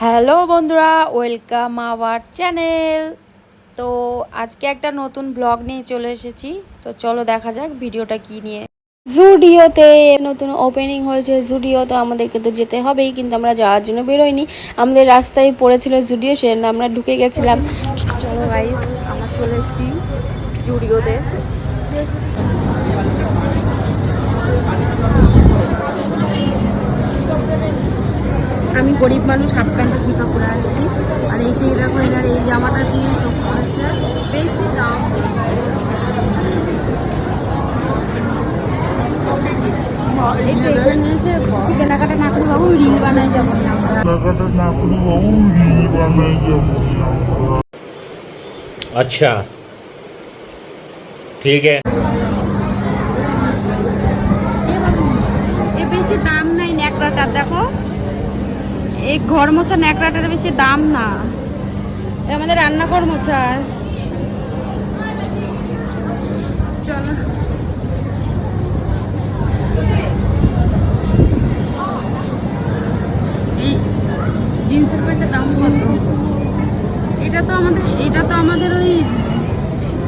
Hello বন্ধুরা, welcome our channel. তো আজকে একটা নতুন ব্লগ নিয়ে চলে এসেছি। তো চলো দেখা যাক ভিডিওটা কি নিয়ে। জুডিওতে নতুন ওপেনিং হয়েছে। জুডিও তো আমাদেরকে তো যেতে হবেই, কিন্তু আমরা যাওয়ার জন্য বেরোইনি। আমাদের রাস্তায় পড়েছিল জুডিও, সেজন্য আমরা ঢুকে গেছিলাম। চলো গাইস, আমরা চলে এসেছি জুডিওতে। আমি গরিব মানুষ, হাফ প্যান্ট জুতো পরে আসছি। আর এই সেই দেখো, এনার এই জামাটা দিয়ে চোখ পড়েছে, বেশি দাম। এই তো এখানে এসে কিছু কেনাকাটা না করে বাবু রিল বানাই যাবো আমরা। अच्छा ठीक है। এ বেশি দাম নাই ন্যাকড়াটার, দেখো এই ঘর মোছা ন্যাকড়াটার বেশি দাম না, আমাদের রান্নাঘর মোছার। চলো এই জিন্সের প্যান্টের দাম কত? এটা তো আমাদের ওই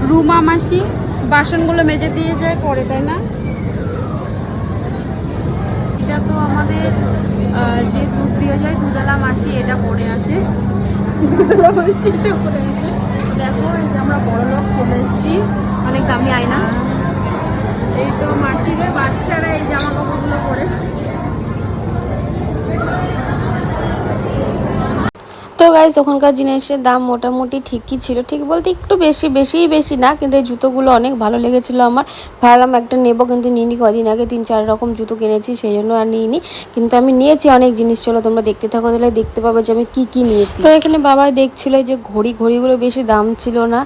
রুমা মাসি বাসনগুলো মেজে দিয়ে যায় পরে, তাই না? এটা তো আমাদের যে দুধ দিয়ে যায় দুধওয়ালা মাসি, এটা পরে আসে। দেখো এই যে আমরা বড় লোক চলে এসেছি, অনেক দামি আয়না। এই তো মাসিদের বাচ্চারা এই জামা কাপড়গুলো পরে। তো গাইস, ওখানকার জিনিসের দাম মোটামুটি ঠিকই ছিল, ঠিক বলতে একটু বেশি না, কিন্তু এই জুতোগুলো অনেক ভালো লেগেছিলো আমার। ভাবলাম একটা নেবো, কিন্তু নিইনি। কদিন আগে 3-4 রকম জুতো কিনেছি, সেই জন্য আর নিইনি। কিন্তু আমি নিয়েছি অনেক জিনিস। চলো তোমরা দেখতে থাকো, তাহলে দেখতে পাবে যে আমি কি নিয়েছি। তো এখানে বাবা দেখছিল যে ঘড়িগুলো বেশি দাম ছিল না,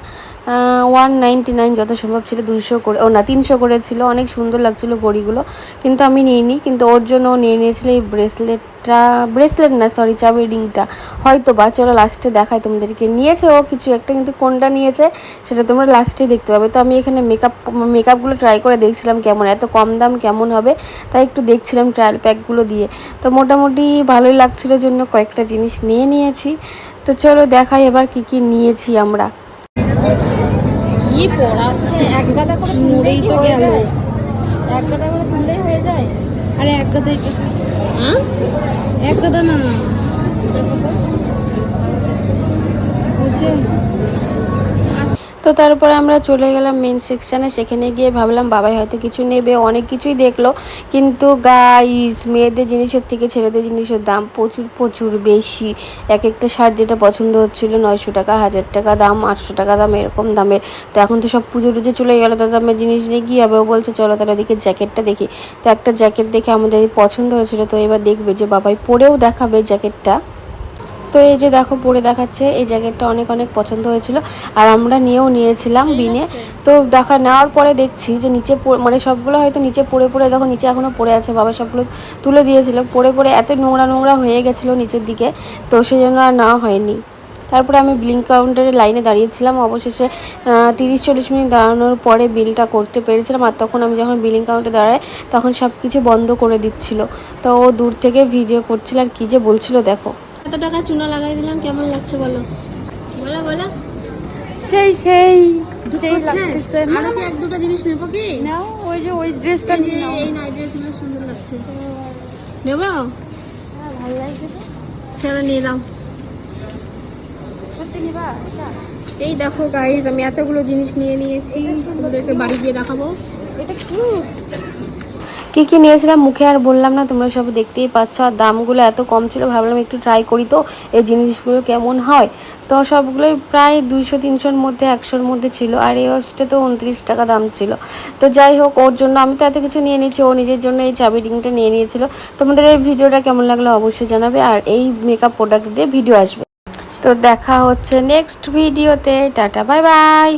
199 যত সম্ভব ছিল, 200 করে, ও না 300 করে ছিল। অনেক সুন্দর লাগছিল ঘড়িগুলো, কিন্তু আমি নিইনি। কিন্তু ওর জন্য ও নিয়ে নিয়েছিল এই ব্রেসলেট না সরি, চাবি রিংটা হয়তো বা। চলো লাস্টে দেখাই তোমাদেরকে। নিয়েছে ও কিছু একটা, কিন্তু কোনটা নিয়েছে সেটা তোমরা লাস্টে দেখতে পাবে। তো আমি এখানে মেকআপগুলো ট্রাই করে দেখছিলাম কেমন, এত কম দাম কেমন হবে, তাই একটু দেখছিলাম ট্রায়াল প্যাকগুলো দিয়ে। তো মোটামুটি ভালোই লাগছিল জন্য কয়েকটা জিনিস নিয়ে নিয়েছি। তো চলো দেখাই এবার কি নিয়েছি আমরা। কি পড়াচ্ছে, এক গাদা করে তুললেই তো হয়ে যায়, এক গাদা করে তুললেই হয়ে যায়। আরে এক গাদাই, হ্যাঁ এক গাদা না বুঝছে। তো তারপরে আমরা চলে গেলাম মেন সেকশানে। সেখানে গিয়ে ভাবলাম বাবাই হয়তো কিছু নেবে, অনেক কিছুই দেখলো। কিন্তু গাইস, মেয়েদের জিনিসের থেকে ছেলেদের জিনিসের দাম প্রচুর বেশি। এক একটা শার্ট যেটা পছন্দ হচ্ছিল 900 টাকা, 1000 টাকা দাম, 800 টাকা দাম, এরকম দামের। তো এখন তো সব পুজো টুজো চলে গেলো, তো দামের জিনিস নিয়ে কী হবে। ও বলছে চলো তাহলে ওদিকে জ্যাকেটটা দেখি। তো একটা জ্যাকেট দেখে আমাদের পছন্দ হয়েছিল, তো এবার দেখবে যে বাবাই পরেও দেখাবে জ্যাকেটটা। তো এই যে দেখো পরে দেখাচ্ছে, এই জ্যাকেটটা অনেক পছন্দ হয়েছিল, আর আমরা নিয়েছিলাম বিনে। তো নেওয়ার পরে দেখছি যে নিচে মানে সবগুলো হয়তো নিচে পড়ে দেখো, নিচে এখনও পড়ে আছে। বাবা সবগুলো তুলে দিয়েছিল, পড়ে এত নোংরা হয়ে গেছিলো নিচের দিকে, তো সেই জন্য আর নেওয়া হয়নি। তারপরে আমি বিলিং কাউন্টারে লাইনে দাঁড়িয়েছিলাম। অবশেষে 30-40 মিনিট দাঁড়ানোর পরে বিলটা করতে পেরেছিলাম। আর তখন আমি যখন বিলিং কাউন্টারে দাঁড়াই, তখন সব কিছু বন্ধ করে দিচ্ছিল। তো ও দূর থেকে ভিডিও করছিল, আর কী যে বলছিল দেখো। এত টাকা চুনা লাগাই দিলাম, কেমন লাগছে বলো বলো। সেই লাগতেছে না, কি এক দুটো জিনিস নেবো কি নাও। ওই যে ওই ড্রেসটা নিয়ে নাও, এই নাইট ড্রেসগুলো সুন্দর লাগছে, নেবো? হ্যাঁ ভালো লাগছে, চলো নিয়ে দাও। এই দেখো গাইস, আমি এতগুলো জিনিস নিয়ে নিয়েছি, তোমাদেরকে বাড়ি গিয়ে দেখাবো। এটা কি নিয়েছিলাম মুখে আর বললাম না, তোমরা সব দেখতেই পাচ্ছ। আর দামগুলো এত কম ছিল, ভাবলাম একটু ট্রাই করি তো এই জিনিসগুলো কেমন হয়। তো সবগুলোই প্রায় 200-300-র মধ্যে, 100-র মধ্যে ছিল। আর এই ওয়াচটা তো 29 টাকা দাম ছিল। তো যাই হোক, ওর জন্য আমি তো এত কিছু নিয়ে নিয়েছি, ও নিজের জন্য এই চাবি রিংটা নিয়ে নিয়েছিল। তোমাদের এই ভিডিওটা কেমন লাগলো অবশ্যই জানাবে, আর এই মেকআপ প্রোডাক্ট দিয়ে ভিডিও আসবে। তো দেখা হচ্ছে নেক্সট ভিডিওতে। Tata bye bye.